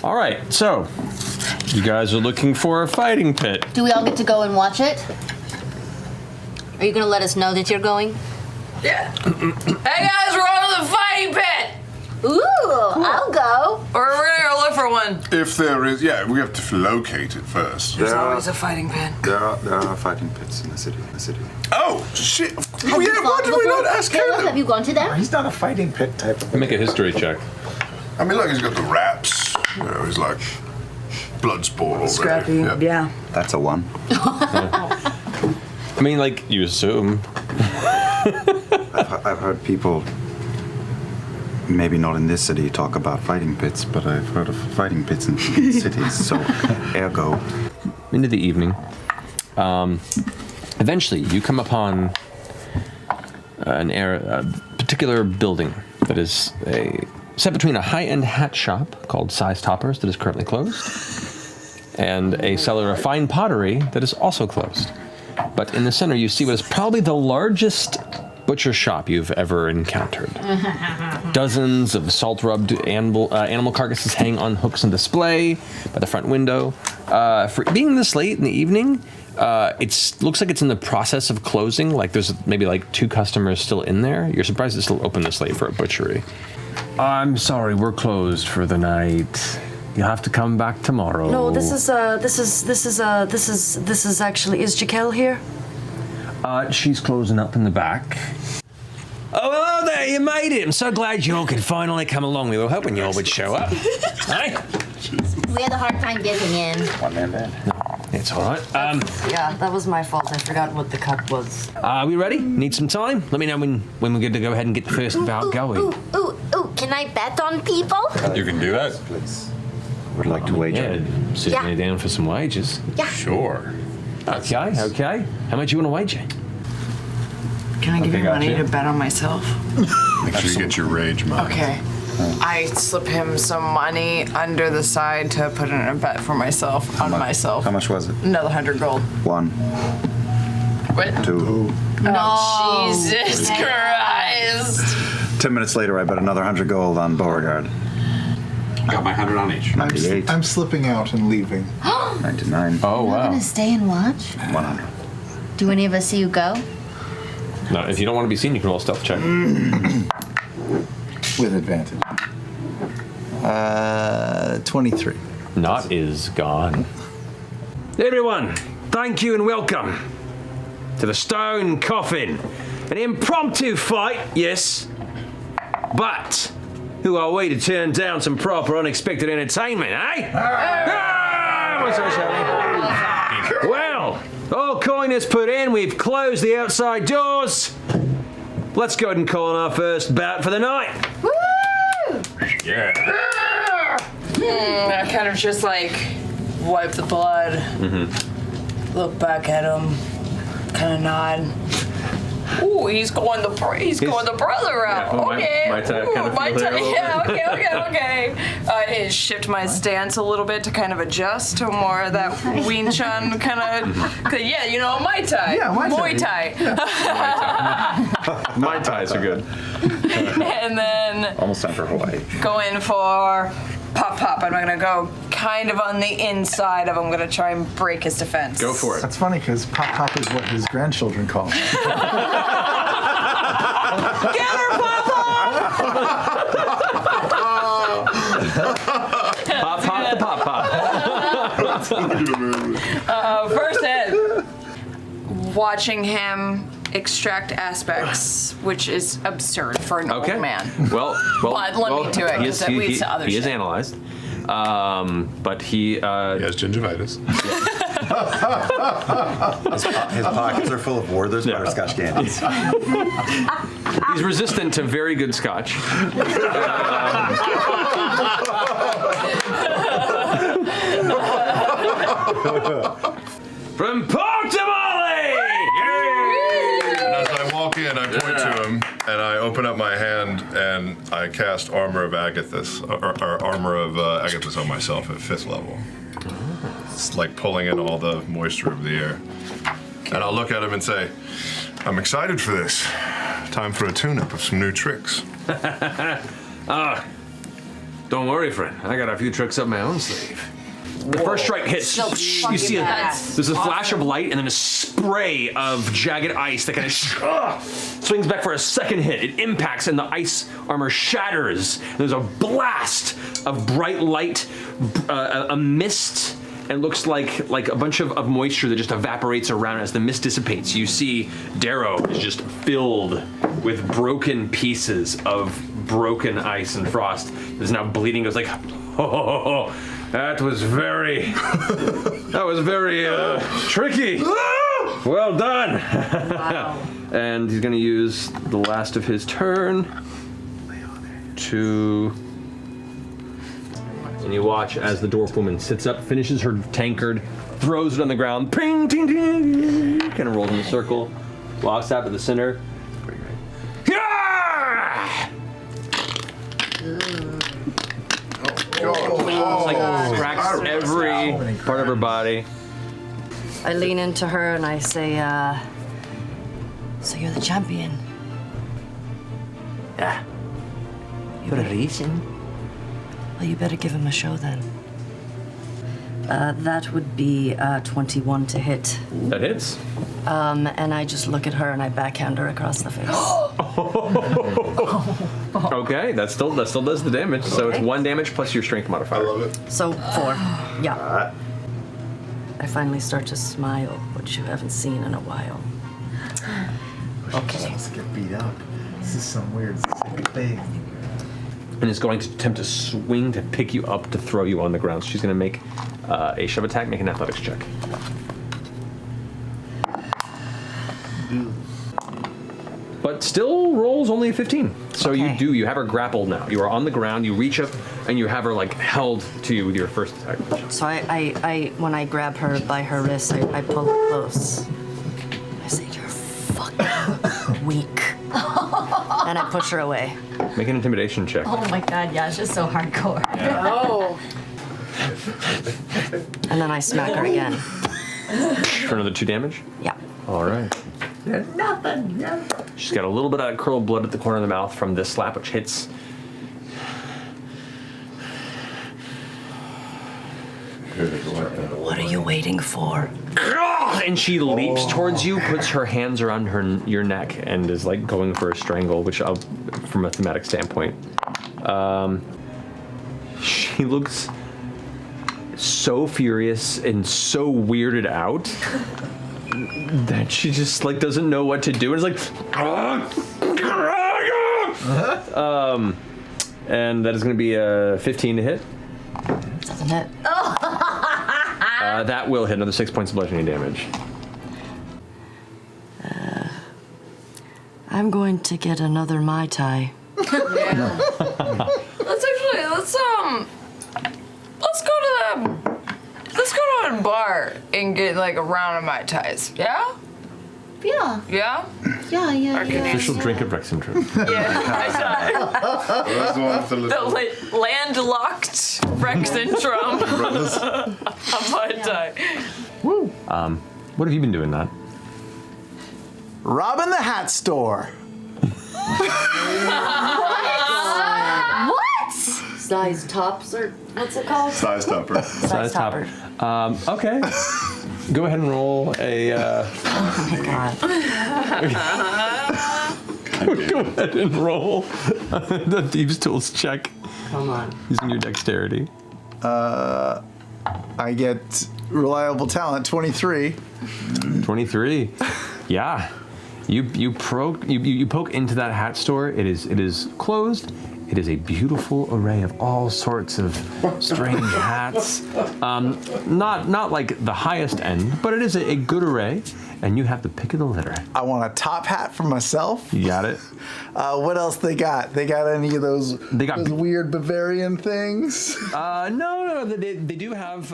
All right, so you guys are looking for a fighting pit. Do we all get to go and watch it? Are you gonna let us know that you're going? Yeah. Hey guys, we're on to the fighting pit! Ooh, I'll go. Or we're gonna go look for one. If there is, yeah, we have to locate it first. There's always a fighting pit. There are fighting pits in the city. Oh, shit. Have Yeah, why did we not ask Caleb, him? have you gone to them? He's not a fighting pit type of. Make a history check. I mean, look, he's got the raps. You know, he's like blood sport already. Scrappy, yeah. That's a 1. I mean, like, you assume. I've heard people, maybe not in this city, talk about fighting pits, but I've heard of fighting pits in cities, so ergo. Into the evening. Eventually, you come upon a particular building that is set between a high-end hat shop called Size Toppers that is currently closed, and a cellar of fine pottery that is also closed. But in the center, you see what is probably the largest butcher shop you've ever encountered. Dozens of salt-rubbed animal carcasses hang on hooks on display by the front window. For being this late in the evening, it looks like it's in the process of closing. Like there's maybe like 2 customers still in there. You're surprised it's still open this late for a butchery. I'm sorry, we're closed for the night. You'll have to come back tomorrow. No, this is actually, is Jaquel here? She's closing up in the back. Oh, hello there, you made it. I'm so glad you all could finally come along. We were hoping you all would show up. Hey? We had a hard time getting in. One man band. It's all right. Yeah, that was my fault. I forgot what the cut was. Are we ready? Need some time? Let me know when we're good to go ahead and get the first bout going. Ooh, can I bet on people? You can do that? Please. Would like to wager. Yeah, sitting you down for some wages. Yeah. Sure. Okay. How much you want to wager? Can I give you money gotcha. to bet on myself? Make sure you get your rage money. Okay. I slip him some money under the side to put in a bet for myself, on myself. How much was it? Another 100 gold. 1, What? 2. Oh, Jesus Christ. 10 minutes later, I bet another 100 gold on Beauregard. Got my 100 on each. 98. I'm slipping out and leaving. 99. Oh, We're wow. gonna stay and watch. 100. Do any of us see you go? No, if you don't want to be seen, you can roll a stealth check. With advantage. 23. Not is gone. Everyone, thank you and welcome to the Stone Coffin. An impromptu fight, yes, but who are we to turn down some proper unexpected entertainment, eh? What's that, Charlie? Well, all coiners put in, we've closed the outside doors. Let's go ahead and call on our first bout for the night. Woo! Yeah. I kind of just like wipe the blood, look back at him, kind of nod. Ooh, he's going the brother route. Yeah, okay. my type kind of my feel there a type. little Yeah. bit. Okay. It shift my stance a little bit to kind of adjust to more of that Wing Chun kind of. Yeah, you know, Mai Tai. Yeah, Muay Thai. Muay Thai. My ties are good. And then Almost time for Hawaii. go in for pop. I'm gonna go kind of on the inside of him. I'm gonna try and break his defense. Go for it. That's funny because Pop is what his grandchildren call him. Get her, Papa! Pop the pop. First hit. Watching him extract aspects, which is absurd for an Okay. old man. Well, But let me do it, he 'cause is- that leads to other He is shit. analyzed. But he He has gingivitis. His pockets are full of Werther's butterscotch candies. he's resistant to very good scotch. From Port to Molly! And as I walk in, I point to him, and I open up my hand, and I cast Armor of Agathis, or Armor of Agathis on myself at 5th level. It's like pulling in all the moisture of the air. And I'll look at him and say, I'm excited for this. Time for a tune-up of some new tricks. Don't worry, friend. I got a few tricks up my own sleeve. The first strike hits. So you see there's a flash of light and then a spray of jagged ice that kind of swings back for a second hit. It impacts and the ice armor shatters. There's a blast of bright light, a mist. It looks like a bunch of moisture that just evaporates around as the mist dissipates. You see Darrow is just filled with broken pieces of broken ice and frost. Is now bleeding. Goes like, oh, that was very tricky. Well done. Wow. And he's going to use the last of his turn to. And you watch as the dwarf woman sits up, finishes her tankard, throws it on the ground, ping, ting, ting, kind of rolls in a circle, walks out to the center. Like cracks every part of her body. I lean into her and I say, so you're the champion? Yeah. For a reason. Well, you better give him a show then. That would be 21 to hit. That hits. And I just look at her and I backhand her across the face. Okay, that still does the damage. So it's 1 damage plus your strength modifier. I love it. So 4. Yeah. I finally start to smile, which you haven't seen in a while. Okay. Let's get beat up. This is some weird thing. And is going to attempt to swing to pick you up to throw you on the ground. So she's going to make a shove attack, make an athletics check. But still rolls only a 15. So Okay. you have her grappled now. You are on the ground, you reach up, and you have her like held to you with your first attack. So I when I grab her by her wrist, I pull her close. I say, you're fucking weak. And I push her away. Make an intimidation check. Oh my god, yeah, it's just so hardcore. Oh. And then I smack her again. For another 2 damage? Yeah. All right. She's got a little bit of curled blood at the corner of the mouth from this slap, which hits. What are you waiting for? And she leaps towards you, puts her hands around your neck, and is like going for a strangle, which from a thematic standpoint. She looks so furious and so weirded out that she just like doesn't know what to do, and is like, and that is going to be a 15 to hit. Doesn't hit. That will hit, another 6 points of bludgeoning damage. I'm going to get another Mai Tai. Let's go to a bar and get like a round of Mai Tais. Yeah? Yeah. Yeah? Yeah. Official drink of Vex'ahlia. Yeah. That's the one with the little... The landlocked Rex syndrome. A Mai Tai. Woo. What have you been doing, Nat? Robbing the hat store. What? Size tops, or what's it called? Size topper. Size topper. Okay. Go ahead and roll a. Oh my god. Go ahead and roll the Thieves' Tools check Come on. using your dexterity. I get reliable talent 23. 23. Yeah. You poke into that hat store. It is closed. It is a beautiful array of all sorts of strange hats. Not like the highest end, but it is a good array, and you have the pick of the litter. I want a top hat for myself. You got it? What else they got? They got any of those, They got those weird Bavarian things? No, they do have...